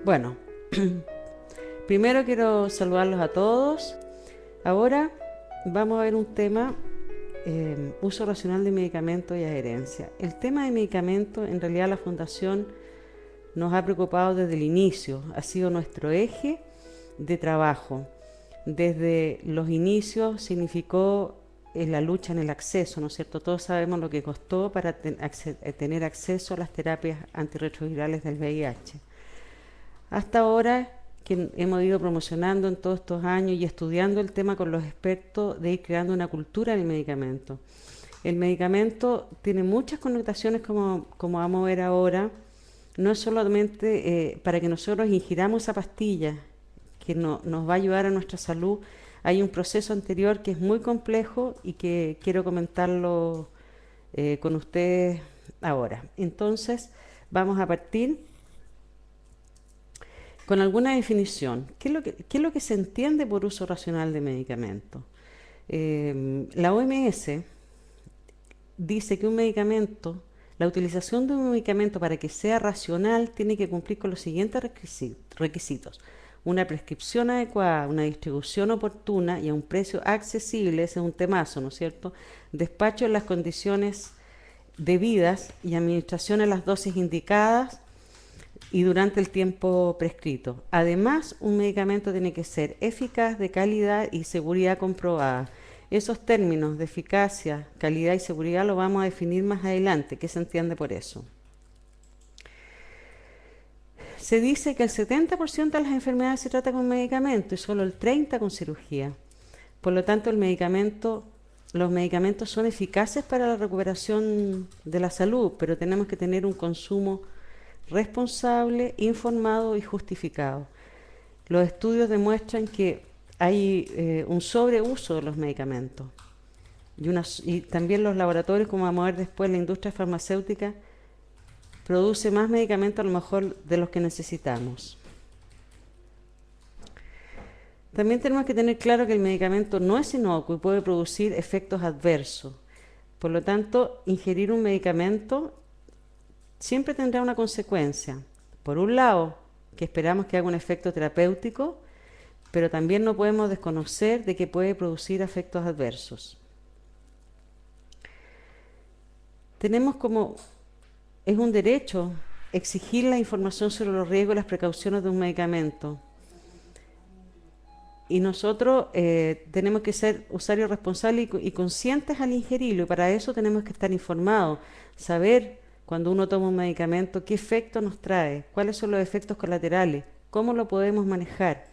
Bueno, primero quiero saludarlos a todos. Ahora vamos a ver un tema, uso racional de medicamentos y adherencia. El tema de medicamentos, en realidad la Fundación nos ha preocupado desde el inicio, ha sido nuestro eje de trabajo. Desde los inicios significó la lucha en el acceso, ¿no es cierto? Todos sabemos lo que costó para tener acceso a las terapias antirretrovirales del VIH. Hasta ahora que hemos ido promocionando en todos estos años y estudiando el tema con los expertos de ir creando una cultura del medicamento. El medicamento tiene muchas connotaciones como vamos a ver ahora. No es solamente para que nosotros ingiramos esa pastilla que nos va a ayudar a nuestra salud. Hay un proceso anterior que es muy complejo y que quiero comentarlo con ustedes ahora. Entonces, vamos a partir con alguna definición. ¿Qué es lo que se entiende por uso racional de medicamentos? La OMS dice que un medicamento, la utilización de un medicamento para que sea racional tiene que cumplir con los siguientes requisitos. Una prescripción adecuada, una distribución oportuna y a un precio accesible, ese es un temazo, ¿no es cierto? Despacho en las condiciones debidas y administración en las dosis indicadas y durante el tiempo prescrito. Además, un medicamento tiene que ser eficaz, de calidad y seguridad comprobada. Esos términos de eficacia, calidad y seguridad lo vamos a definir más adelante. ¿Qué se entiende por eso? Se dice que el 70% de las enfermedades se trata con medicamento y solo el 30% con cirugía. Por lo tanto, los medicamentos son eficaces para la recuperación de la salud, pero tenemos que tener un consumo responsable, informado y justificado. Los estudios demuestran que hay un sobreuso de los medicamentos y también los laboratorios, como vamos a ver después, la industria farmacéutica produce más medicamentos a lo mejor de los que necesitamos. También tenemos que tener claro que el medicamento no es inocuo y puede producir efectos adversos. Por lo tanto, ingerir un medicamento siempre tendrá una consecuencia. Por un lado, que esperamos que haga un efecto terapéutico, pero también no podemos desconocer de que puede producir efectos adversos. Tenemos es un derecho exigir la información sobre los riesgos y las precauciones de un medicamento. Y nosotros tenemos que ser usuarios responsables y conscientes al ingerirlo, y para eso tenemos que estar informados, saber cuando uno toma un medicamento qué efecto nos trae, cuáles son los efectos colaterales, cómo lo podemos manejar.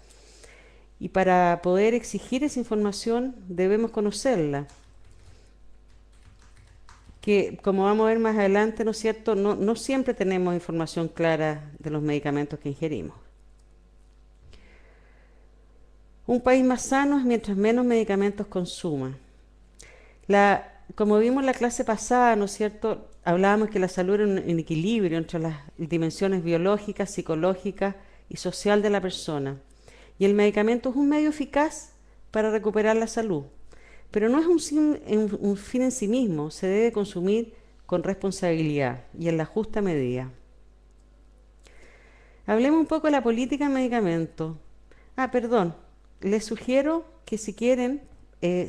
Y para poder exigir esa información debemos conocerla, que como vamos a ver más adelante, ¿no es cierto?, no siempre tenemos información clara de los medicamentos que ingerimos. Un país más sano es mientras menos medicamentos consuma. Como vimos en la clase pasada, ¿no es cierto?, hablábamos que la salud era un equilibrio entre las dimensiones biológicas, psicológicas y social de la persona. Y el medicamento es un medio eficaz para recuperar la salud, pero no es un fin en sí mismo, se debe consumir con responsabilidad y en la justa medida. Hablemos un poco de la política de medicamentos. Perdón, les sugiero que si quieren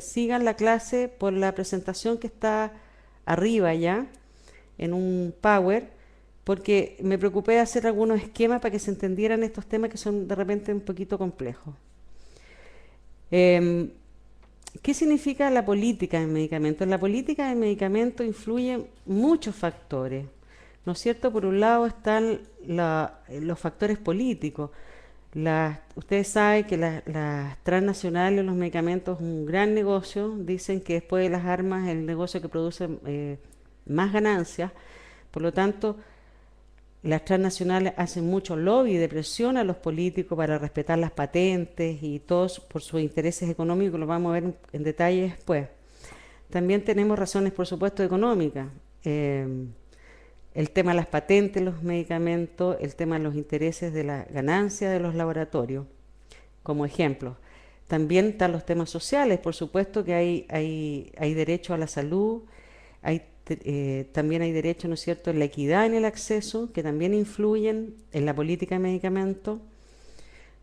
sigan la clase por la presentación que está arriba ya, en un Power, porque me preocupé de hacer algunos esquemas para que se entendieran estos temas que son de repente un poquito complejos. ¿Qué significa la política de medicamentos? En la política de medicamentos influyen muchos factores, ¿no es cierto? Por un lado están los factores políticos. Ustedes saben que las transnacionales, los medicamentos es un gran negocio. Dicen que después de las armas es el negocio que produce más ganancias. Por lo tanto, las transnacionales hacen mucho lobby de presión a los políticos para respetar las patentes y todos por sus intereses económicos, lo vamos a ver en detalle después. También tenemos razones, por supuesto, económicas. El tema de las patentes, los medicamentos, el tema de los intereses de la ganancia de los laboratorios, como ejemplo. También están los temas sociales, por supuesto que hay derecho a la salud, hay también hay derechos, ¿no es cierto?, en la equidad en el acceso, que también influyen en la política de medicamentos.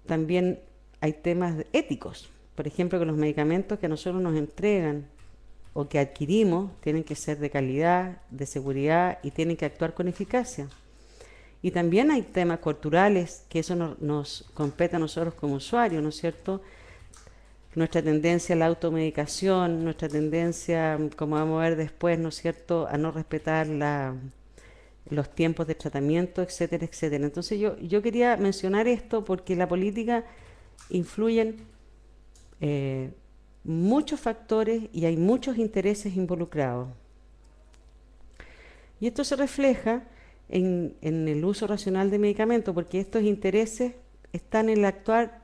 También hay temas éticos, por ejemplo, que los medicamentos que a nosotros nos entregan o que adquirimos tienen que ser de calidad, de seguridad y tienen que actuar con eficacia. Y también hay temas culturales que eso nos compete a nosotros como usuarios, ¿no es cierto? Nuestra tendencia a la automedicación, nuestra tendencia, como vamos a ver después, ¿no es cierto?, a no respetar los tiempos de tratamiento, etcétera, etcétera. Entonces yo quería mencionar esto porque la política influyen muchos factores y hay muchos intereses involucrados. Y esto se refleja en el uso racional de medicamentos, porque estos intereses están en el actuar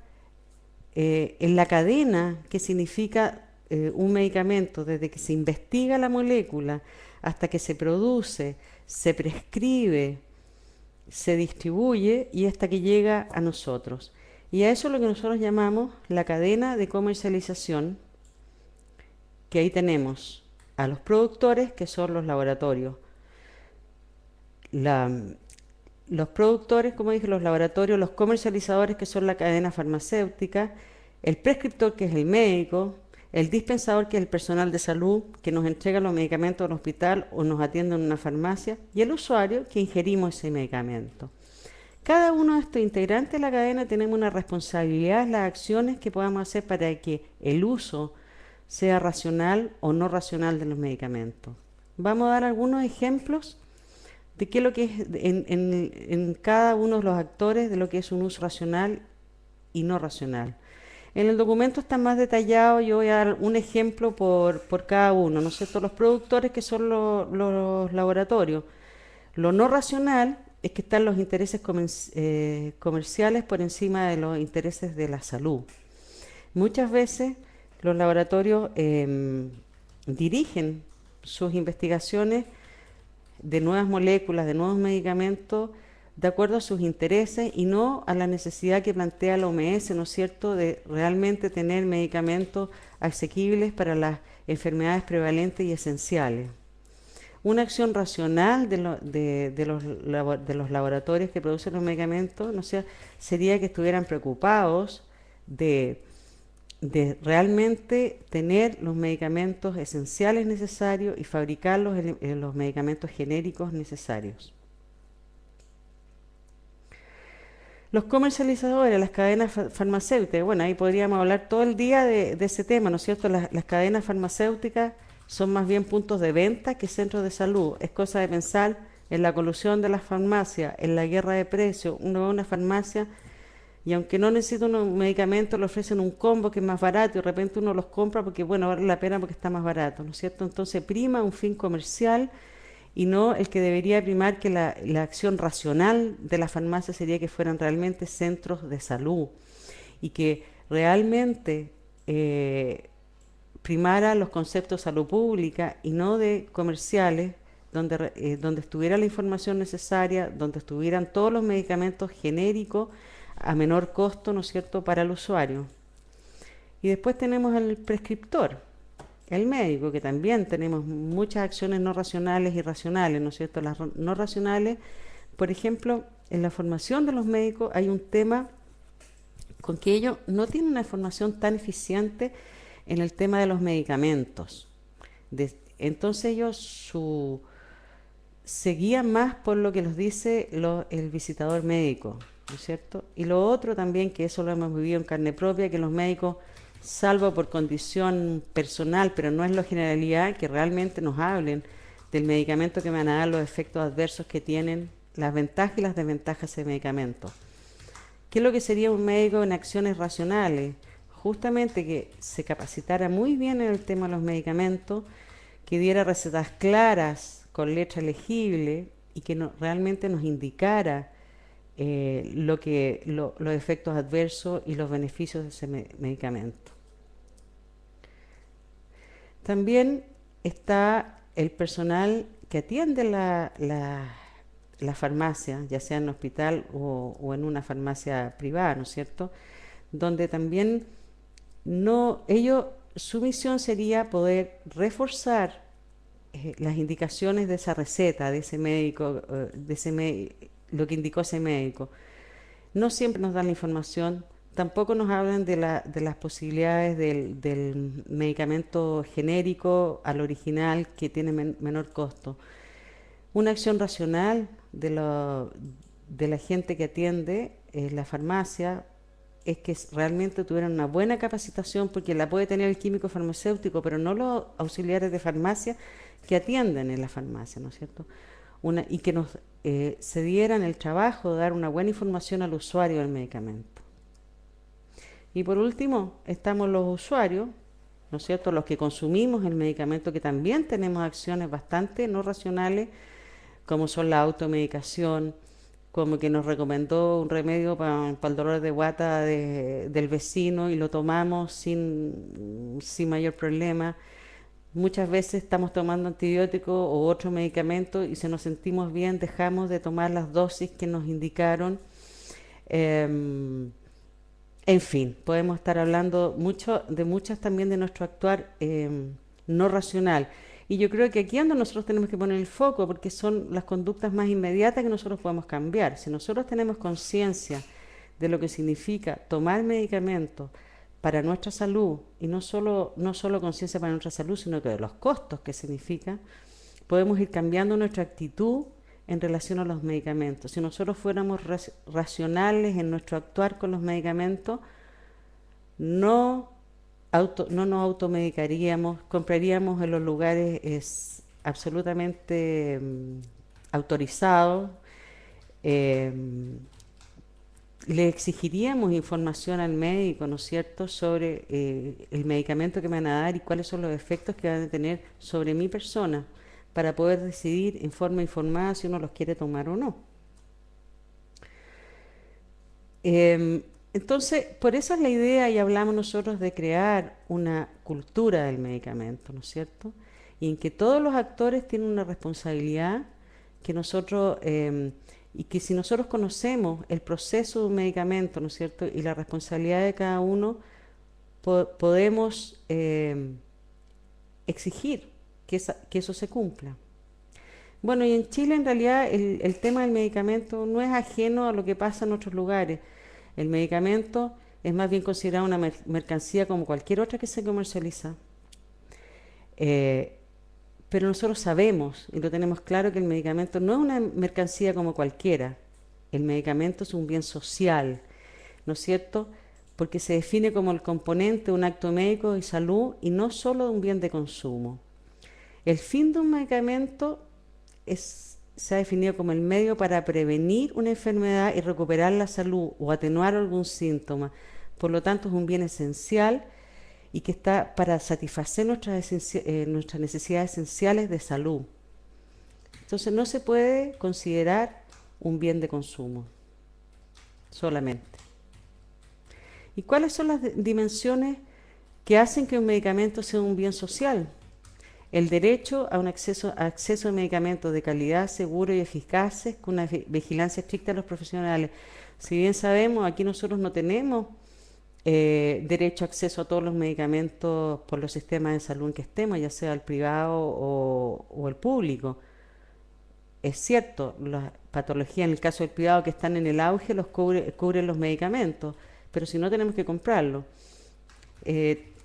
en la cadena que significa un medicamento, desde que se investiga la molécula hasta que se produce, se prescribe, se distribuye y hasta que llega a nosotros. Y a eso es lo que nosotros llamamos la cadena de comercialización, que ahí tenemos a los productores, que son los laboratorios. Los productores, como dije, los laboratorios, los comercializadores, que son la cadena farmacéutica, el prescriptor, que es el médico, el dispensador, que es el personal de salud, que nos entrega los medicamentos al hospital o nos atiende en una farmacia, y el usuario, que ingerimos ese medicamento. Cada uno de estos integrantes de la cadena tenemos una responsabilidad en las acciones que podamos hacer para que el uso sea racional o no racional de los medicamentos. Vamos a dar algunos ejemplos de qué es lo que es en cada uno de los actores de lo que es un uso racional y no racional. En el documento está más detallado, yo voy a dar un ejemplo por cada uno, ¿no es cierto? Los productores, que son los laboratorios. Lo no racional es que están los intereses comerciales por encima de los intereses de la salud. Muchas veces los laboratorios dirigen sus investigaciones de nuevas moléculas, de nuevos medicamentos, de acuerdo a sus intereses y no a la necesidad que plantea la OMS, ¿no es cierto?, de realmente tener medicamentos asequibles para las enfermedades prevalentes y esenciales. Una acción racional de los laboratorios que producen los medicamentos, ¿no sé, sería que estuvieran preocupados de realmente tener los medicamentos esenciales necesarios y fabricar los medicamentos genéricos necesarios. Los comercializadores, las cadenas farmacéuticas, bueno, ahí podríamos hablar todo el día de ese tema, ¿no es cierto? Las cadenas farmacéuticas son más bien puntos de venta que centros de salud. Es cosa de pensar en la colusión de las farmacias, en la guerra de precios. Uno va a una farmacia y aunque no necesita un medicamento, le ofrecen un combo que es más barato y de repente uno los compra porque, bueno, vale la pena porque está más barato, ¿no es cierto? Entonces prima un fin comercial y no el que debería primar, que la acción racional de la farmacia sería que fueran realmente centros de salud y que realmente primara los conceptos de salud pública y no de comerciales, donde estuviera la información necesaria, donde estuvieran todos los medicamentos genéricos a menor costo, ¿no es cierto?, para el usuario. Y después tenemos al prescriptor, el médico, que también tenemos muchas acciones no racionales y racionales, ¿no es cierto? Las no racionales, por ejemplo, en la formación de los médicos hay un tema con que ellos no tienen una formación tan eficiente en el tema de los medicamentos. Entonces ellos se guían más por lo que les dice el visitador médico, ¿no es cierto? Y lo otro también, que eso lo hemos vivido en carne propia, que los médicos, salvo por condición personal, pero no es la generalidad, que realmente nos hablen del medicamento que van a dar, los efectos adversos que tienen, las ventajas y las desventajas de ese medicamento. ¿Qué es lo que sería un médico en acciones racionales? Justamente que se capacitara muy bien en el tema de los medicamentos, que diera recetas claras, con letra legible, y que realmente nos indicara los efectos adversos y los beneficios de ese medicamento. También está el personal que atiende la farmacia, ya sea en un hospital o en una farmacia privada, ¿no es cierto?, donde también su misión sería poder reforzar las indicaciones de esa receta, de ese médico, lo que indicó ese médico. No siempre nos dan la información, tampoco nos hablan de las posibilidades del medicamento genérico al original que tiene menor costo. Una acción racional de la gente que atiende la farmacia es que realmente tuvieran una buena capacitación, porque la puede tener el químico farmacéutico, pero no los auxiliares de farmacia que atienden en la farmacia, ¿no es cierto? Y que nos se dieran el trabajo de dar una buena información al usuario del medicamento. Y por último, estamos los usuarios, ¿no es cierto?, los que consumimos el medicamento, que también tenemos acciones bastante no racionales, como son la automedicación, como que nos recomendó un remedio para el dolor de guata del vecino y lo tomamos sin mayor problema. Muchas veces estamos tomando antibióticos o otro medicamento y si nos sentimos bien dejamos de tomar las dosis que nos indicaron. En fin, podemos estar hablando mucho de muchas también de nuestro actuar no racional. Y yo creo que aquí es donde nosotros tenemos que poner el foco, porque son las conductas más inmediatas que nosotros podemos cambiar. Si nosotros tenemos conciencia de lo que significa tomar medicamentos para nuestra salud, y no solo conciencia para nuestra salud, sino que de los costos que significa, podemos ir cambiando nuestra actitud en relación a los medicamentos. Si nosotros fuéramos racionales en nuestro actuar con los medicamentos, no nos automedicaríamos, compraríamos en los lugares absolutamente autorizados, le exigiríamos información al médico, ¿no es cierto?, sobre el medicamento que me van a dar y cuáles son los efectos que van a tener sobre mi persona, para poder decidir en forma informada si uno los quiere tomar o no. Entonces, por eso es la idea, y hablamos nosotros de crear una cultura del medicamento, ¿no es cierto?, y en que todos los actores tienen una responsabilidad, que nosotros, y que si nosotros conocemos el proceso de un medicamento, ¿no es cierto?, y la responsabilidad de cada uno, podemos exigir que eso se cumpla. Bueno, y en Chile en realidad el tema del medicamento no es ajeno a lo que pasa en otros lugares. El medicamento es más bien considerado una mercancía como cualquier otra que se comercializa. Pero nosotros sabemos y lo tenemos claro que el medicamento no es una mercancía como cualquiera. El medicamento es un bien social, ¿no es cierto?, porque se define como el componente de un acto médico y salud y no solo de un bien de consumo. El fin de un medicamento se ha definido como el medio para prevenir una enfermedad y recuperar la salud o atenuar algún síntoma. Por lo tanto, es un bien esencial y que está para satisfacer nuestras necesidades esenciales de salud. Entonces, no se puede considerar un bien de consumo solamente. ¿Y cuáles son las dimensiones que hacen que un medicamento sea un bien social? El derecho a un acceso a medicamentos de calidad, seguros y eficaces, con una vigilancia estricta de los profesionales. Si bien sabemos, aquí nosotros no tenemos derecho a acceso a todos los medicamentos por los sistemas de salud en que estemos, ya sea el privado o el público. Es cierto, las patologías en el caso del privado que están en el auge los cubren los medicamentos, pero si no tenemos que comprarlo.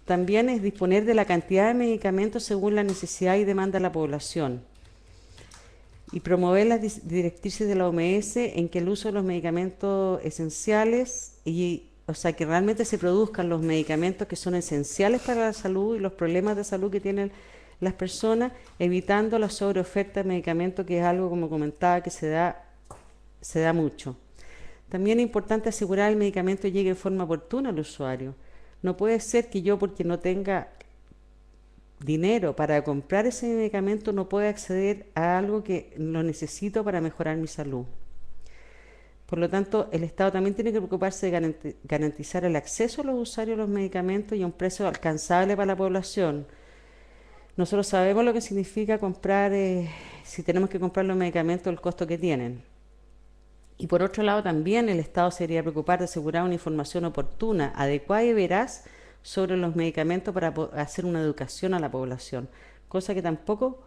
También es disponer de la cantidad de medicamentos según la necesidad y demanda de la población. Y promover las directrices de la OMS en que el uso de los medicamentos esenciales, o sea, que realmente se produzcan los medicamentos que son esenciales para la salud y los problemas de salud que tienen las personas, evitando la sobreoferta de medicamentos, que es algo, como comentaba, que se da mucho. También es importante asegurar que el medicamento llegue en forma oportuna al usuario. No puede ser que yo, porque no tenga dinero para comprar ese medicamento, no pueda acceder a algo que lo necesito para mejorar mi salud. Por lo tanto, el Estado también tiene que preocuparse de garantizar el acceso a los usuarios a los medicamentos y a un precio alcanzable para la población. Nosotros sabemos lo que significa comprar, si tenemos que comprar los medicamentos, el costo que tienen. Y por otro lado, también el Estado se debería preocupar de asegurar una información oportuna, adecuada y veraz sobre los medicamentos para hacer una educación a la población, cosa que tampoco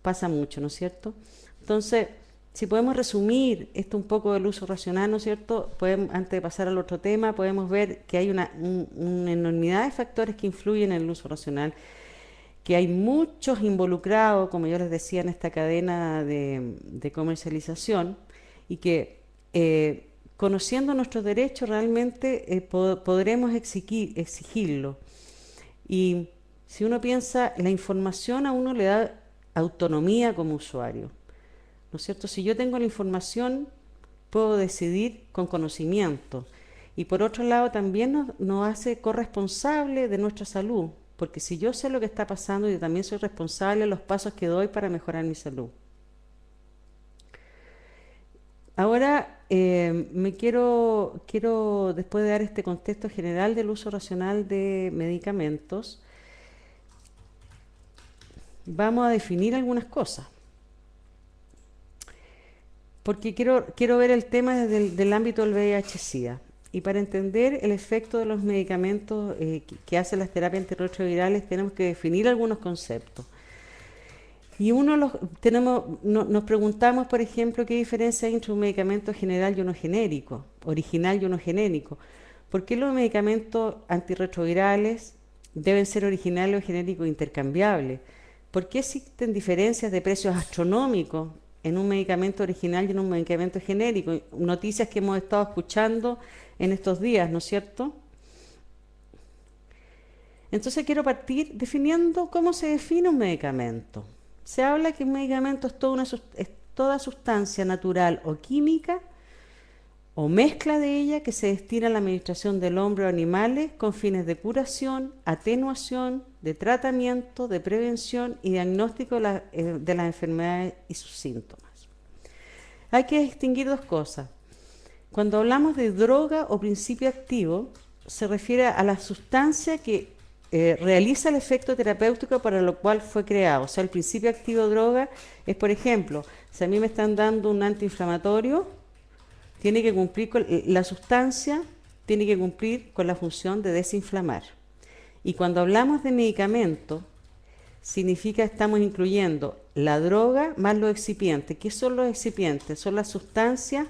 pasa mucho, ¿no es cierto? Entonces, si podemos resumir esto un poco del uso racional, ¿no es cierto? Antes de pasar al otro tema, podemos ver que hay una enormidad de factores que influyen en el uso racional, que hay muchos involucrados, como yo les decía, en esta cadena de comercialización, y que conociendo nuestros derechos realmente podremos exigirlo. Y si uno piensa, la información a uno le da autonomía como usuario, ¿no es cierto? Si yo tengo la información, puedo decidir con conocimiento. Y por otro lado, también nos hace corresponsable de nuestra salud, porque si yo sé lo que está pasando, yo también soy responsable de los pasos que doy para mejorar mi salud. Ahora quiero, después de dar este contexto general del uso racional de medicamentos, vamos a definir algunas cosas. Porque quiero ver el tema desde el ámbito del VIH-Sida. Y para entender el efecto de los medicamentos que hacen las terapias antirretrovirales, tenemos que definir algunos conceptos. Y nos preguntamos, por ejemplo, qué diferencia hay entre un medicamento general y uno genérico, original y uno genérico. ¿Por qué los medicamentos antirretrovirales deben ser originales o genéricos intercambiables? ¿Por qué existen diferencias de precios astronómicos en un medicamento original y en un medicamento genérico? Noticias que hemos estado escuchando en estos días, ¿no es cierto? Entonces quiero partir definiendo cómo se define un medicamento. Se habla que un medicamento es toda sustancia natural o química o mezcla de ella que se destina a la administración del hombre o animales con fines de curación, atenuación, de tratamiento, de prevención y diagnóstico de las enfermedades y sus síntomas. Hay que distinguir dos cosas. Cuando hablamos de droga o principio activo, se refiere a la sustancia que realiza el efecto terapéutico para lo cual fue creado. O sea, el principio activo droga es, por ejemplo, si a mí me están dando un antiinflamatorio, tiene que cumplir con la sustancia, tiene que cumplir con la función de desinflamar. Y cuando hablamos de medicamento, significa que estamos incluyendo la droga más los excipientes. ¿Qué son los excipientes? Son las sustancias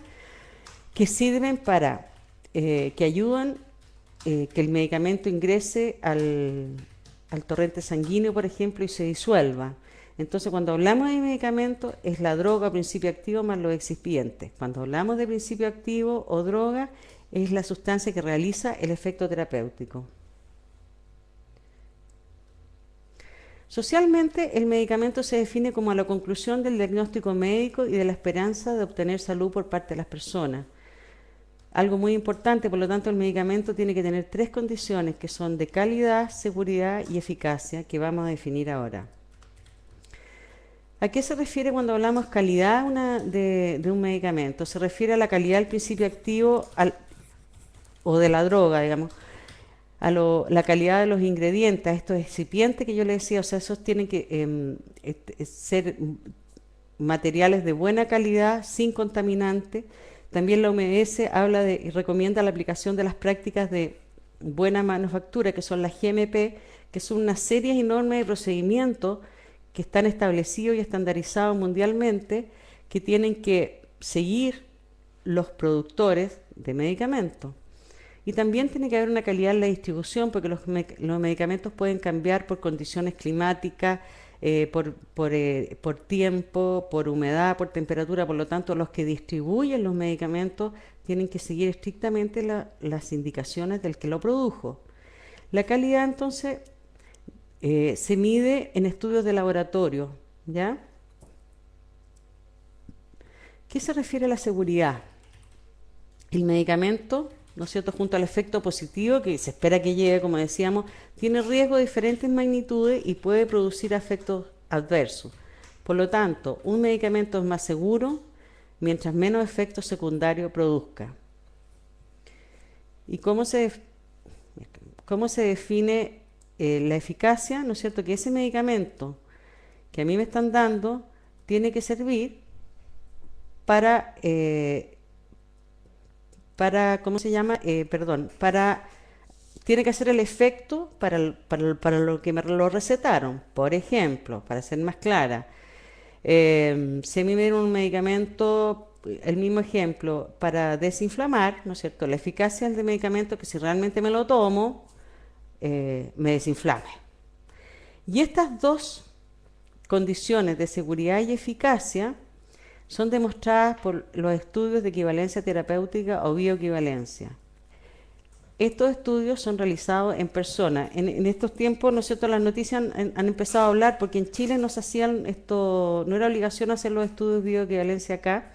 que sirven para, que ayudan que el medicamento ingrese al torrente sanguíneo, por ejemplo, y se disuelva. Entonces, cuando hablamos de medicamento, es la droga, principio activo, más los excipientes. Cuando hablamos de principio activo o droga, es la sustancia que realiza el efecto terapéutico. Socialmente, el medicamento se define como la conclusión del diagnóstico médico y de la esperanza de obtener salud por parte de las personas. Algo muy importante, por lo tanto, el medicamento tiene que tener tres condiciones que son de calidad, seguridad y eficacia, que vamos a definir ahora. ¿A qué se refiere cuando hablamos calidad de un medicamento? Se refiere a la calidad del principio activo o de la droga, digamos, la calidad de los ingredientes, a estos excipientes que yo le decía, o sea, esos tienen que ser materiales de buena calidad, sin contaminantes. También la OMS habla y recomienda la aplicación de las prácticas de buena manufactura, que son las GMP, que son una serie enorme de procedimientos que están establecidos y estandarizados mundialmente, que tienen que seguir los productores de medicamentos. Y también tiene que haber una calidad en la distribución, porque los medicamentos pueden cambiar por condiciones climáticas, por tiempo, por humedad, por temperatura. Por lo tanto, los que distribuyen los medicamentos tienen que seguir estrictamente las indicaciones del que lo produjo. La calidad, entonces, se mide en estudios de laboratorio, ¿ya? ¿Qué se refiere a la seguridad? El medicamento, ¿no es cierto?, junto al efecto positivo que se espera que llegue, como decíamos, tiene riesgo de diferentes magnitudes y puede producir efectos adversos. Por lo tanto, un medicamento es más seguro mientras menos efectos secundarios produzca. ¿Y cómo se define la eficacia? ¿No es cierto? Que ese medicamento que a mí me están dando tiene que servir para ¿cómo se llama? Tiene que hacer el efecto para lo que me lo recetaron. Por ejemplo, para ser más clara, Si a mí me dieron un medicamento, el mismo ejemplo, para desinflamar, ¿no es cierto? La eficacia del medicamento, que si realmente me lo tomo, me desinflame. Y estas dos condiciones de seguridad y eficacia son demostradas por los estudios de equivalencia terapéutica o bioequivalencia. Estos estudios son realizados en personas. En estos tiempos, ¿no es cierto?, las noticias han empezado a hablar, porque en Chile no se hacían esto, no era obligación hacer los estudios de bioequivalencia acá,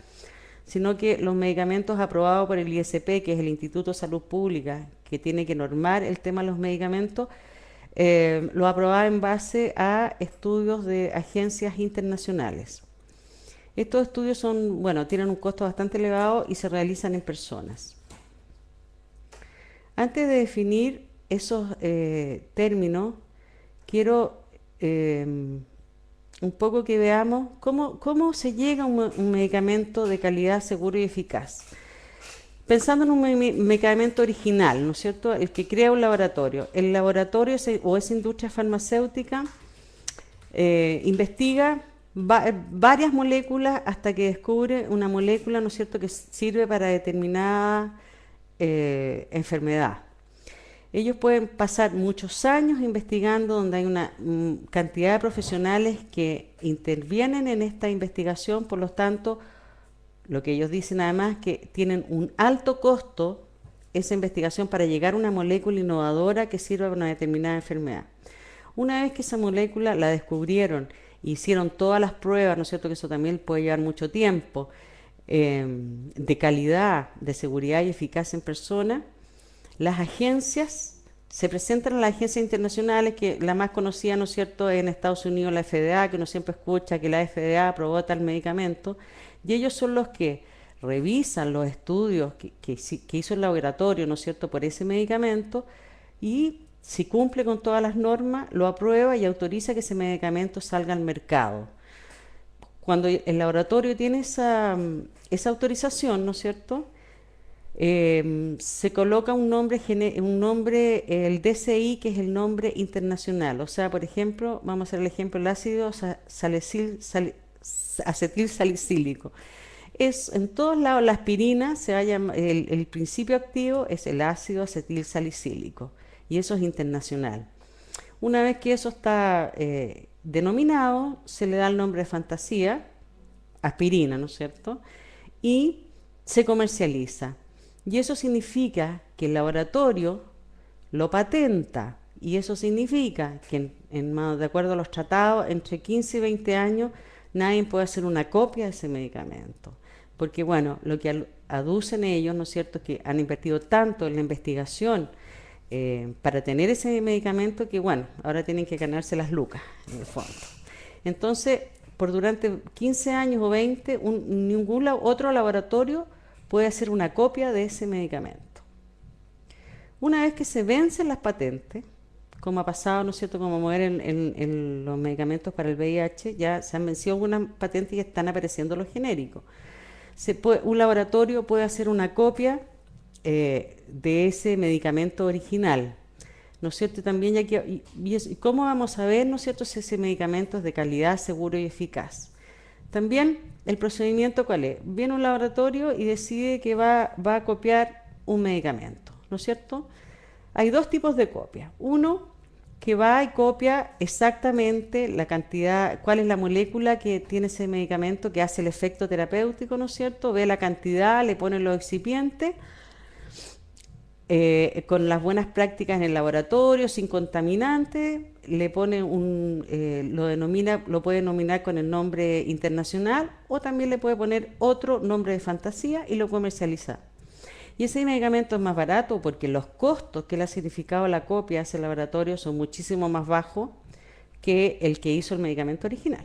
sino que los medicamentos aprobados por el ISP, que es el Instituto de Salud Pública, que tiene que normar el tema de los medicamentos, lo aprobaba en base a estudios de agencias internacionales. Estos estudios son, bueno, tienen un costo bastante elevado y se realizan en personas. Antes de definir esos términos, quiero un poco que veamos cómo se llega a un medicamento de calidad, seguro y eficaz. Pensando en un medicamento original, ¿no es cierto?, el que crea un laboratorio. El laboratorio o esa industria farmacéutica investiga varias moléculas hasta que descubre una molécula, ¿no es cierto?, que sirve para determinada enfermedad. Ellos pueden pasar muchos años investigando, donde hay una cantidad de profesionales que intervienen en esta investigación. Por lo tanto, lo que ellos dicen además es que tienen un alto costo esa investigación para llegar a una molécula innovadora que sirva para una determinada enfermedad. Una vez que esa molécula la descubrieron, hicieron todas las pruebas, ¿no es cierto?, que eso también puede llevar mucho tiempo, de calidad, de seguridad y eficacia en persona, las agencias se presentan a las agencias internacionales, que la más conocida, ¿no es cierto?, en Estados Unidos, la FDA, que uno siempre escucha que la FDA aprobó tal medicamento, y ellos son los que revisan los estudios que hizo el laboratorio, ¿no es cierto?, por ese medicamento, y si cumple con todas las normas, lo aprueba y autoriza que ese medicamento salga al mercado. Cuando el laboratorio tiene esa autorización, ¿no es cierto?, se coloca un nombre, el DCI, que es el nombre internacional. O sea, por ejemplo, vamos a hacer el ejemplo, el ácido acetilsalicílico. En todos lados la aspirina se va a llamar, el principio activo es el ácido acetilsalicílico, y eso es internacional. Una vez que eso está denominado, se le da el nombre de fantasía, aspirina, ¿no es cierto?, y se comercializa. Y eso significa que el laboratorio lo patenta, y eso significa que de acuerdo a los tratados, entre 15 y 20 años nadie puede hacer una copia de ese medicamento. Porque bueno, lo que aducen ellos, ¿no es cierto?, es que han invertido tanto en la investigación para tener ese medicamento, que bueno, ahora tienen que ganarse las lucas, en el fondo. Entonces, durante 15 años o 20, ningún otro laboratorio puede hacer una copia de ese medicamento. Una vez que se vencen las patentes, como ha pasado, ¿no es cierto?, como mover en los medicamentos para el VIH, ya se han vencido algunas patentes y están apareciendo los genéricos. Un laboratorio puede hacer una copia de ese medicamento original, ¿no es cierto? También ¿cómo vamos a ver, ¿no es cierto?, si ese medicamento es de calidad, seguro y eficaz? También el procedimiento, ¿cuál es? Viene un laboratorio y decide que va a copiar un medicamento, ¿no es cierto? Hay dos tipos de copia. Uno, que va y copia exactamente la cantidad, cuál es la molécula que tiene ese medicamento que hace el efecto terapéutico, ¿no es cierto? Ve la cantidad, le pone los excipientes, con las buenas prácticas en el laboratorio, sin contaminantes, le pone lo puede denominar con el nombre internacional, o también le puede poner otro nombre de fantasía y lo comercializa. Y ese medicamento es más barato porque los costos que le ha significado la copia a ese laboratorio son muchísimo más bajos que el que hizo el medicamento original.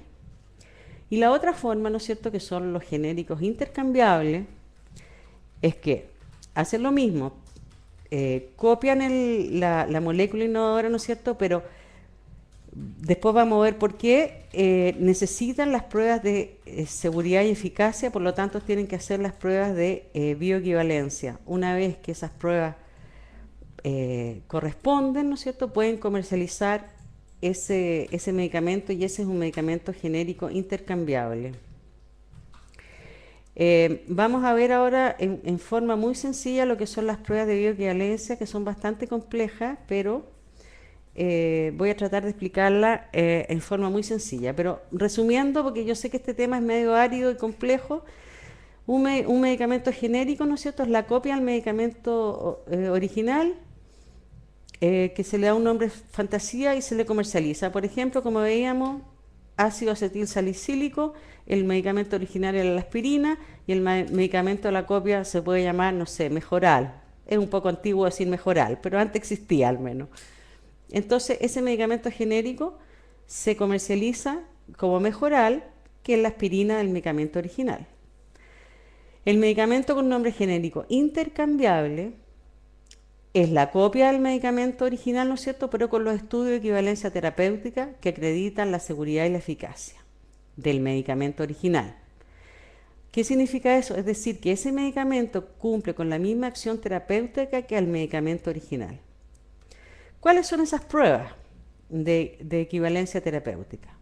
Y la otra forma, ¿no es cierto?, que son los genéricos intercambiables, es que hacen lo mismo, copian la molécula innovadora, ¿no es cierto?, pero después vamos a ver por qué necesitan las pruebas de seguridad y eficacia, por lo tanto tienen que hacer las pruebas de bioequivalencia. Una vez que esas pruebas corresponden, ¿no es cierto?, pueden comercializar ese medicamento y ese es un medicamento genérico intercambiable. Vamos a ver ahora en forma muy sencilla lo que son las pruebas de bioequivalencia, que son bastante complejas, pero voy a tratar de explicarla en forma muy sencilla. Pero resumiendo, porque yo sé que este tema es medio árido y complejo, un medicamento genérico, ¿no es cierto?, es la copia del medicamento original, que se le da un nombre fantasía y se le comercializa. Por ejemplo, como veíamos, ácido acetil salicílico, el medicamento original era la aspirina y el medicamento de la copia se puede llamar, no sé, Mejoral. Es un poco antiguo decir Mejoral, pero antes existía al menos. Entonces, ese medicamento genérico se comercializa como Mejoral, que es la aspirina del medicamento original. El medicamento con nombre genérico intercambiable es la copia del medicamento original, ¿no es cierto?, pero con los estudios de equivalencia terapéutica que acreditan la seguridad y la eficacia del medicamento original. ¿Qué significa eso? Es decir, que ese medicamento cumple con la misma acción terapéutica que el medicamento original. ¿Cuáles son esas pruebas de equivalencia terapéutica?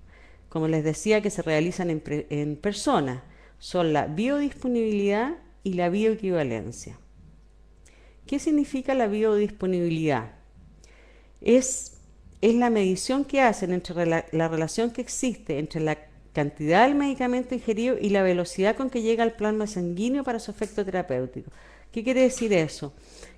Como les decía, que se realizan en personas, son la biodisponibilidad y la bioequivalencia. ¿Qué significa la biodisponibilidad? Es la medición que hacen entre la relación que existe entre la cantidad del medicamento ingerido y la velocidad con que llega al plasma sanguíneo para su efecto terapéutico. ¿Qué quiere decir eso?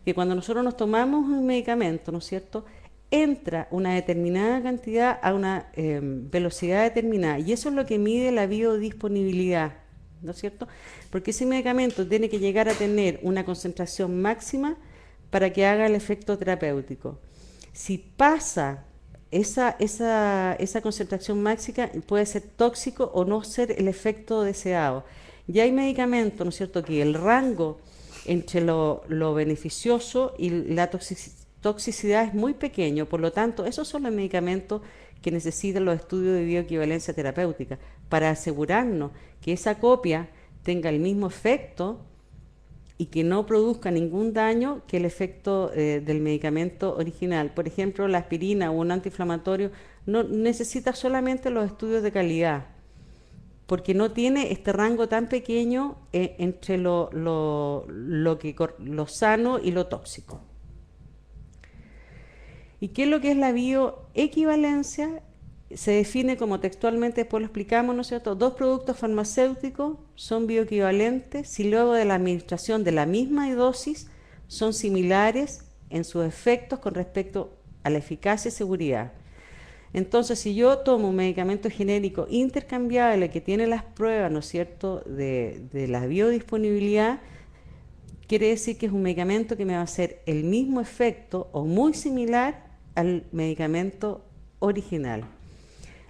Que cuando nosotros nos tomamos un medicamento, ¿no es cierto?, entra una determinada cantidad a una velocidad determinada, y eso es lo que mide la biodisponibilidad, ¿no es cierto? Porque ese medicamento tiene que llegar a tener una concentración máxima para que haga el efecto terapéutico. Si pasa esa concentración máxima, puede ser tóxico o no ser el efecto deseado. Y hay medicamentos, ¿no es cierto?, que el rango entre lo beneficioso y la toxicidad es muy pequeño, por lo tanto, esos son los medicamentos que necesitan los estudios de bioequivalencia terapéutica para asegurarnos que esa copia tenga el mismo efecto y que no produzca ningún daño que el efecto del medicamento original. Por ejemplo, la aspirina o un antiinflamatorio no necesita solamente los estudios de calidad, porque no tiene este rango tan pequeño entre lo sano y lo tóxico. ¿Y qué es lo que es la bioequivalencia? Se define como textualmente, después lo explicamos, ¿no es cierto? Dos productos farmacéuticos son bioequivalentes si luego de la administración de la misma dosis son similares en sus efectos con respecto a la eficacia y seguridad. Entonces, si yo tomo un medicamento genérico intercambiable que tiene las pruebas, ¿no es cierto?, de la biodisponibilidad, quiere decir que es un medicamento que me va a hacer el mismo efecto o muy similar al medicamento original.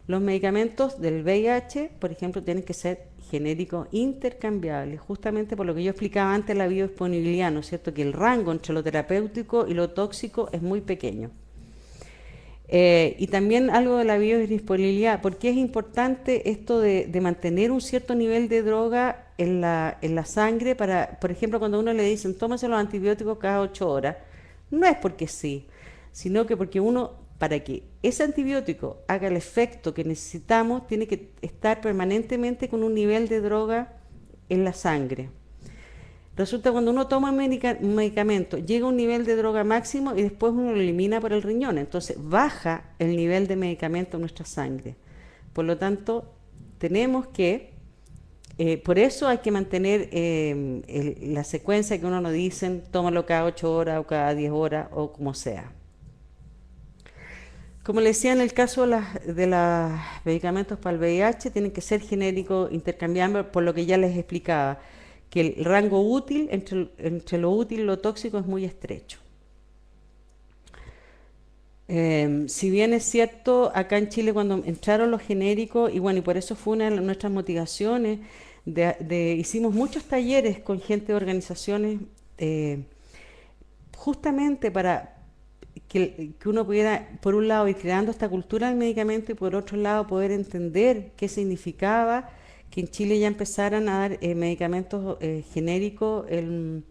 Los medicamentos del VIH, por ejemplo, tienen que ser genéricos intercambiables, justamente por lo que yo explicaba antes, la biodisponibilidad, ¿no es cierto?, que el rango entre lo terapéutico y lo tóxico es muy pequeño. Y también algo de la biodisponibilidad, porque es importante esto de mantener un cierto nivel de droga en la sangre para, por ejemplo, cuando a uno le dicen tómese los antibióticos cada 8 horas, no es porque sí, sino que porque uno, para que ese antibiótico haga el efecto que necesitamos, tiene que estar permanentemente con un nivel de droga en la sangre. Resulta cuando uno toma un medicamento, llega a un nivel de droga máximo y después uno lo elimina por el riñón, entonces baja el nivel de medicamento en nuestra sangre. Por lo tanto, tenemos que, por eso hay que mantener la secuencia que uno nos dicen, tómalo cada 8 horas o cada 10 horas o como sea. Como les decía, en el caso de los medicamentos para el VIH, tienen que ser genéricos, intercambiables, por lo que ya les explicaba, que el rango útil entre lo útil y lo tóxico es muy estrecho. Si bien es cierto, acá en Chile cuando entraron los genéricos, y bueno, y por eso fue una de nuestras motivaciones, hicimos muchos talleres con gente de organizaciones, justamente para que uno pudiera, por un lado, ir creando esta cultura del medicamento y por otro lado poder entender qué significaba que en Chile ya empezaran a dar medicamentos genéricos en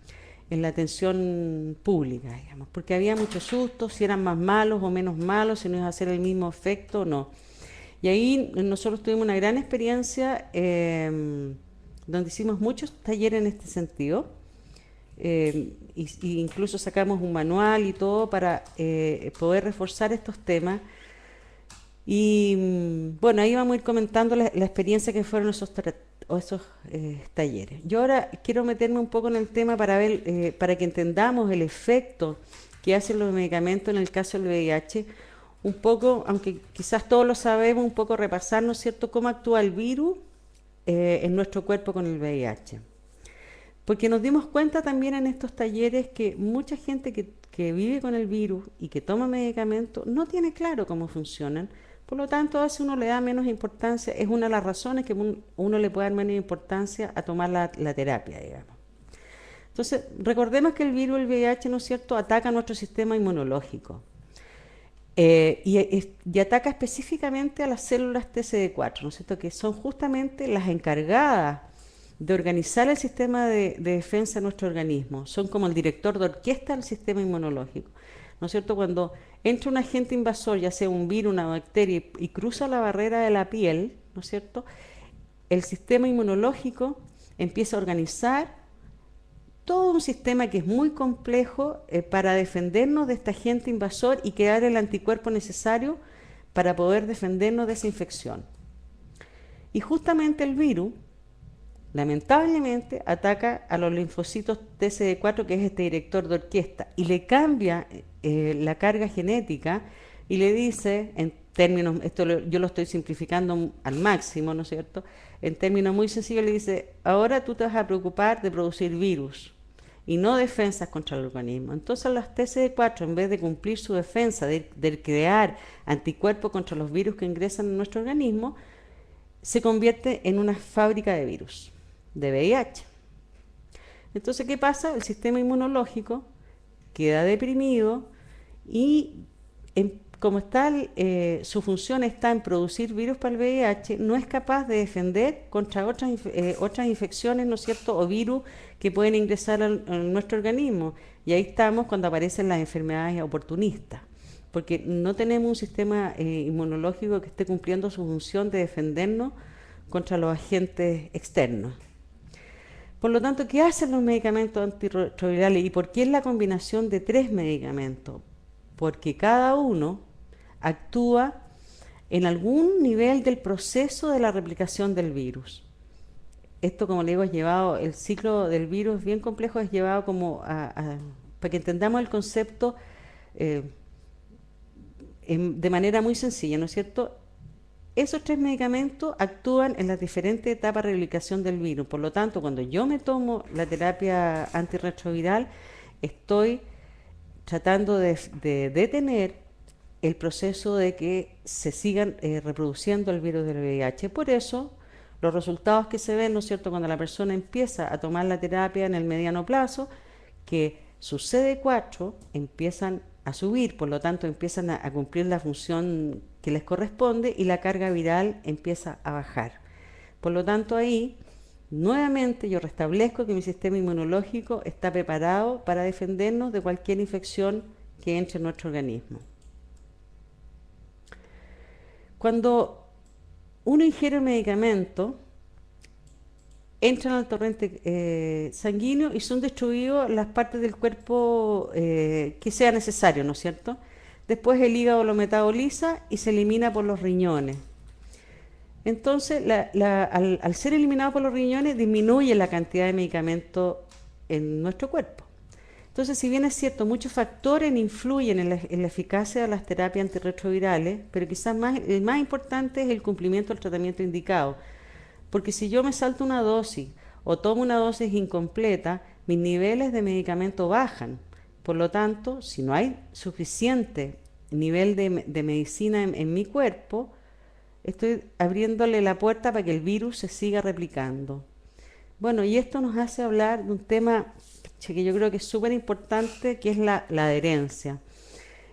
en la atención pública, digamos, porque había muchos sustos, si eran más malos o menos malos, si no iba a hacer el mismo efecto o no. Y ahí nosotros tuvimos una gran experiencia donde hicimos muchos talleres en este sentido. Y incluso sacamos un manual y todo para poder reforzar estos temas. Y bueno, ahí vamos a ir comentando la experiencia que fueron esos talleres. Yo ahora quiero meterme un poco en el tema para ver, para que entendamos el efecto que hacen los medicamentos en el caso del VIH. Un poco, aunque quizás todos lo sabemos, un poco repasar, ¿no es cierto?, cómo actúa el virus en nuestro cuerpo con el VIH. Porque nos dimos cuenta también en estos talleres que mucha gente que vive con el virus y que toma medicamentos no tiene claro cómo funcionan. Por lo tanto, a veces uno le da menos importancia, es una de las razones que uno le puede dar menos importancia a tomar la terapia, digamos. Entonces, recordemos que el virus, el VIH, ¿no es cierto?, ataca a nuestro sistema inmunológico. Y ataca específicamente a las células TCD4, ¿no es cierto?, que son justamente las encargadas de organizar el sistema de defensa de nuestro organismo. Son como el director de orquesta del sistema inmunológico, ¿no es cierto? Cuando entra un agente invasor, ya sea un virus, una bacteria, y cruza la barrera de la piel, ¿no es cierto?, el sistema inmunológico empieza a organizar todo un sistema que es muy complejo para defendernos de este agente invasor y crear el anticuerpo necesario para poder defendernos de esa infección. Y justamente el virus, lamentablemente, ataca a los linfocitos TCD4, que es este director de orquesta, y le cambia la carga genética y le dice, en términos, yo lo estoy simplificando al máximo, ¿no es cierto?, en términos muy sencillos le dice, ahora tú te vas a preocupar de producir virus y no defensas contra el organismo. Entonces las TCD4, en vez de cumplir su defensa, de crear anticuerpos contra los virus que ingresan en nuestro organismo, se convierte en una fábrica de virus, de VIH. Entonces, ¿qué pasa? El sistema inmunológico queda deprimido y como está, su función está en producir virus para el VIH, no es capaz de defender contra otras infecciones, ¿no es cierto?, o virus que pueden ingresar a nuestro organismo. Y ahí estamos cuando aparecen las enfermedades oportunistas, porque no tenemos un sistema inmunológico que esté cumpliendo su función de defendernos contra los agentes externos. Por lo tanto, ¿qué hacen los medicamentos antirretrovirales y por qué es la combinación de 3 medicamentos? Porque cada uno actúa en algún nivel del proceso de la replicación del virus. Esto, como le digo, es llevado, el ciclo del virus es bien complejo, es llevado como para que entendamos el concepto de manera muy sencilla, ¿no es cierto? Esos 3 medicamentos actúan en las diferentes etapas de replicación del virus. Por lo tanto, cuando yo me tomo la terapia antirretroviral, estoy tratando de detener el proceso de que se sigan reproduciendo el virus del VIH. Por eso, los resultados que se ven, ¿no es cierto?, cuando la persona empieza a tomar la terapia en el mediano plazo, que sus CD4 empiezan a subir, por lo tanto empiezan a cumplir la función que les corresponde y la carga viral empieza a bajar. Por lo tanto, ahí nuevamente yo restablezco que mi sistema inmunológico está preparado para defendernos de cualquier infección que entre en nuestro organismo. Cuando uno ingiere el medicamento, entran al torrente sanguíneo y son destruidas las partes del cuerpo que sea necesario, ¿no es cierto? Después el hígado lo metaboliza y se elimina por los riñones. Entonces, al ser eliminado por los riñones, disminuye la cantidad de medicamento en nuestro cuerpo. Entonces, si bien es cierto, muchos factores influyen en la eficacia de las terapias antirretrovirales, pero quizás el más importante es el cumplimiento del tratamiento indicado. Porque si yo me salto una dosis o tomo una dosis incompleta, mis niveles de medicamento bajan. Por lo tanto, si no hay suficiente nivel de medicina en mi cuerpo, estoy abriéndole la puerta para que el virus se siga replicando. Bueno, y esto nos hace hablar de un tema que yo creo que es súper importante, que es la adherencia.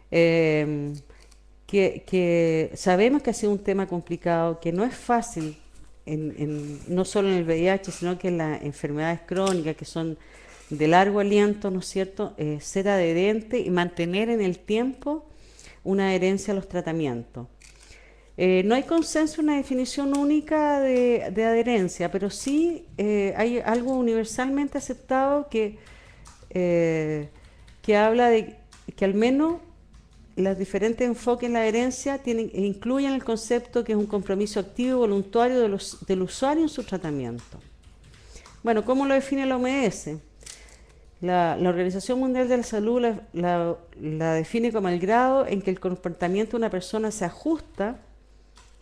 Que sabemos que ha sido un tema complicado, que no es fácil, no solo en el VIH, sino que en las enfermedades crónicas, que son de largo aliento, ¿no es cierto?, ser adherente y mantener en el tiempo una adherencia a los tratamientos. No hay consenso, una definición única de adherencia, pero sí hay algo universalmente aceptado eh, que habla de que al menos los diferentes enfoques en la adherencia incluyen el concepto que es un compromiso activo y voluntario del usuario en su tratamiento. Bueno, ¿cómo lo define la OMS? La Organización Mundial de la Salud la define como el grado en que el comportamiento de una persona se ajusta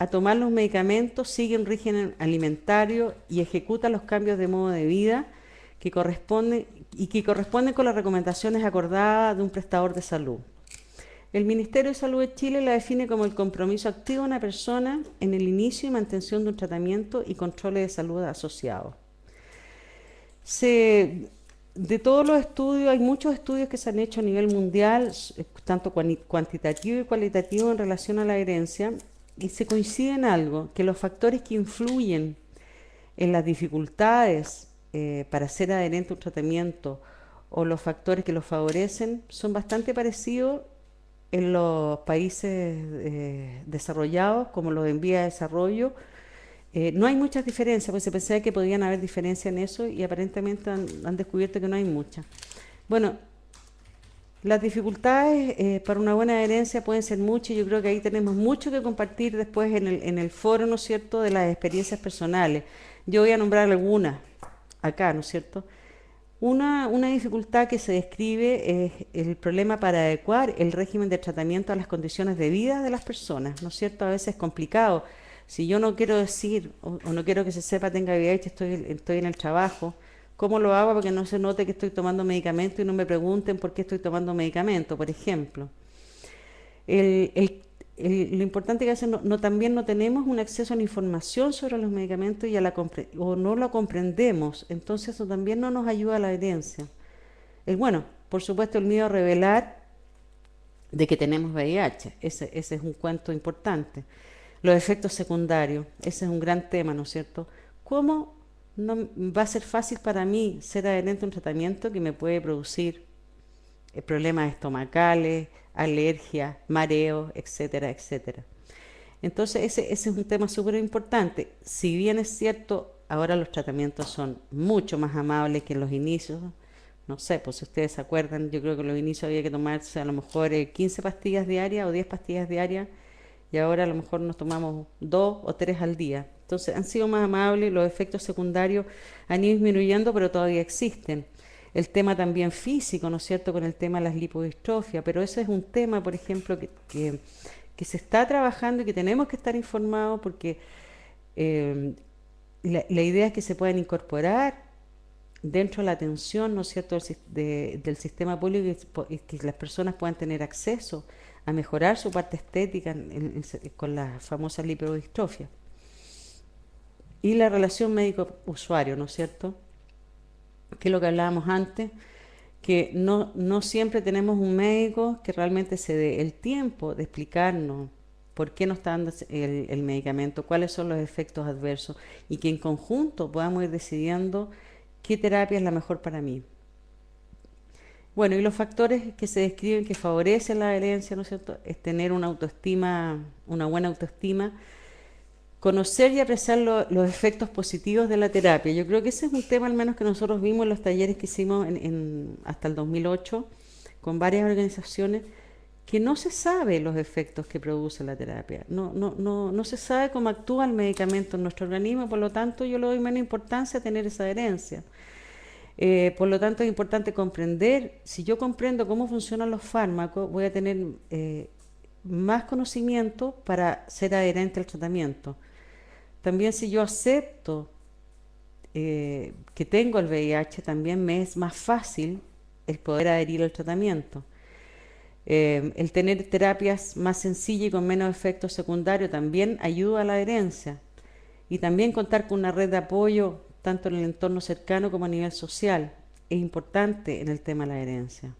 a tomar los medicamentos, sigue un régimen alimentario y ejecuta los cambios de modo de vida que corresponden con las recomendaciones acordadas de un prestador de salud. El Ministerio de Salud de Chile la define como el compromiso activo de una persona en el inicio y mantención de un tratamiento y controles de salud asociados. De todos los estudios, hay muchos estudios que se han hecho a nivel mundial, tanto cuantitativo y cualitativo en relación a la adherencia, y se coincide en algo, que los factores que influyen en las dificultades para ser adherente a un tratamiento o los factores que los favorecen son bastante parecidos en los países desarrollados como los en vía de desarrollo. No hay muchas diferencias, porque se pensaba que podían haber diferencias en eso y aparentemente han descubierto que no hay muchas. Bueno, las dificultades para una buena adherencia pueden ser muchas, yo creo que ahí tenemos mucho que compartir después en el foro, ¿no es cierto?, de las experiencias personales. Yo voy a nombrar algunas acá, ¿no es cierto? Una dificultad que se describe es el problema para adecuar el régimen de tratamiento a las condiciones de vida de las personas, ¿no es cierto? A veces es complicado. Si yo no quiero decir o no quiero que se sepa tenga VIH, estoy en el trabajo, ¿cómo lo hago para que no se note que estoy tomando medicamento y no me pregunten por qué estoy tomando medicamento, por ejemplo? Lo importante que a veces también no tenemos un acceso a la información sobre los medicamentos o no lo comprendemos, entonces eso también no nos ayuda a la adherencia. Bueno, por supuesto el miedo a revelar de que tenemos VIH, ese es un cuento importante. Los efectos secundarios, ese es un gran tema, ¿no es cierto? ¿Cómo no va a ser fácil para mí ser adherente a un tratamiento que me puede producir problemas estomacales, alergias, mareos, etcétera, etcétera? Entonces ese es un tema súper importante. Si bien es cierto, ahora los tratamientos son mucho más amables que en los inicios. No sé, pues si ustedes se acuerdan, yo creo que en los inicios había que tomarse a lo mejor 15 pastillas diarias o 10 pastillas diarias, y ahora a lo mejor nos tomamos 2 o 3 al día. Entonces han sido más amables, los efectos secundarios han ido disminuyendo, pero todavía existen. El tema también físico, ¿no es cierto?, con el tema de las lipodistrofias, pero ese es un tema, por ejemplo, que se está trabajando y que tenemos que estar informados porque la idea es que se puedan incorporar dentro de la atención, ¿no es cierto?, del sistema público y que las personas puedan tener acceso a mejorar su parte estética con la famosa lipodistrofia. Y la relación médico-usuario, ¿no es cierto?, que es lo que hablábamos antes, que no siempre tenemos un médico que realmente se dé el tiempo de explicarnos por qué nos está dando el medicamento, cuáles son los efectos adversos, y que en conjunto podamos ir decidiendo qué terapia es la mejor para mí. Bueno, y los factores que se describen que favorecen la adherencia, ¿no es cierto?, es tener una buena autoestima, conocer y apreciar los efectos positivos de la terapia. Yo creo que ese es un tema al menos que nosotros vimos en los talleres que hicimos hasta el 2008 con varias organizaciones, que no se sabe los efectos que produce la terapia, no se sabe cómo actúa el medicamento en nuestro organismo, por lo tanto yo le doy menos importancia a tener esa adherencia. Por lo tanto es importante comprender, si yo comprendo cómo funcionan los fármacos, voy a tener más conocimiento para ser adherente al tratamiento. También si yo acepto que tengo el VIH, también me es más fácil el poder adherir al tratamiento. El tener terapias más sencillas y con menos efectos secundarios también ayuda a la adherencia. Y también contar con una red de apoyo tanto en el entorno cercano como a nivel social es importante en el tema de la adherencia.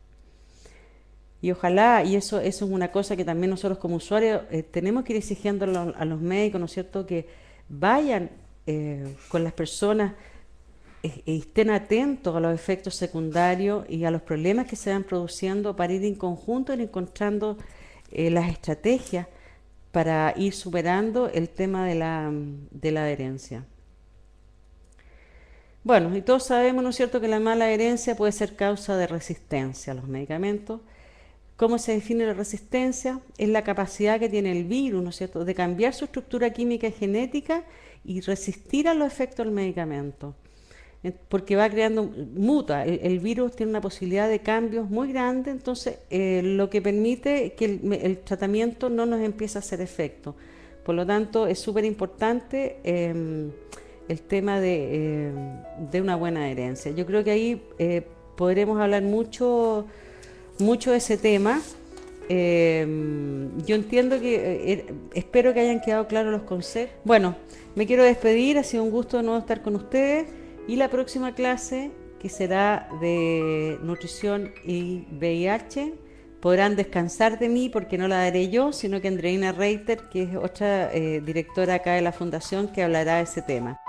Y ojalá, y eso es una cosa que también nosotros como usuarios tenemos que ir exigiendo a los médicos, ¿no es cierto?, que vayan con las personas estén atentos a los efectos secundarios y a los problemas que se van produciendo para ir en conjunto ir encontrando las estrategias para ir superando el tema de la adherencia. Bueno, y todos sabemos, ¿no es cierto?, que la mala adherencia puede ser causa de resistencia a los medicamentos. ¿Cómo se define la resistencia? Es la capacidad que tiene el virus, ¿no es cierto?, de cambiar su estructura química y genética y resistir a los efectos del medicamento. Porque va creando, muta, el virus tiene una posibilidad de cambios muy grande, entonces lo que permite que el tratamiento no nos empiece a hacer efecto. Por lo tanto, es súper importante el tema de una buena adherencia. Yo creo que ahí podremos hablar mucho de ese tema. Yo entiendo que, espero que hayan quedado claros los conceptos. Bueno, me quiero despedir, ha sido un gusto de nuevo estar con ustedes y la próxima clase, que será de nutrición y VIH, podrán descansar de mí porque no la daré yo, sino que Andreina Reiter, que es otra directora acá de la Fundación, que hablará de ese tema.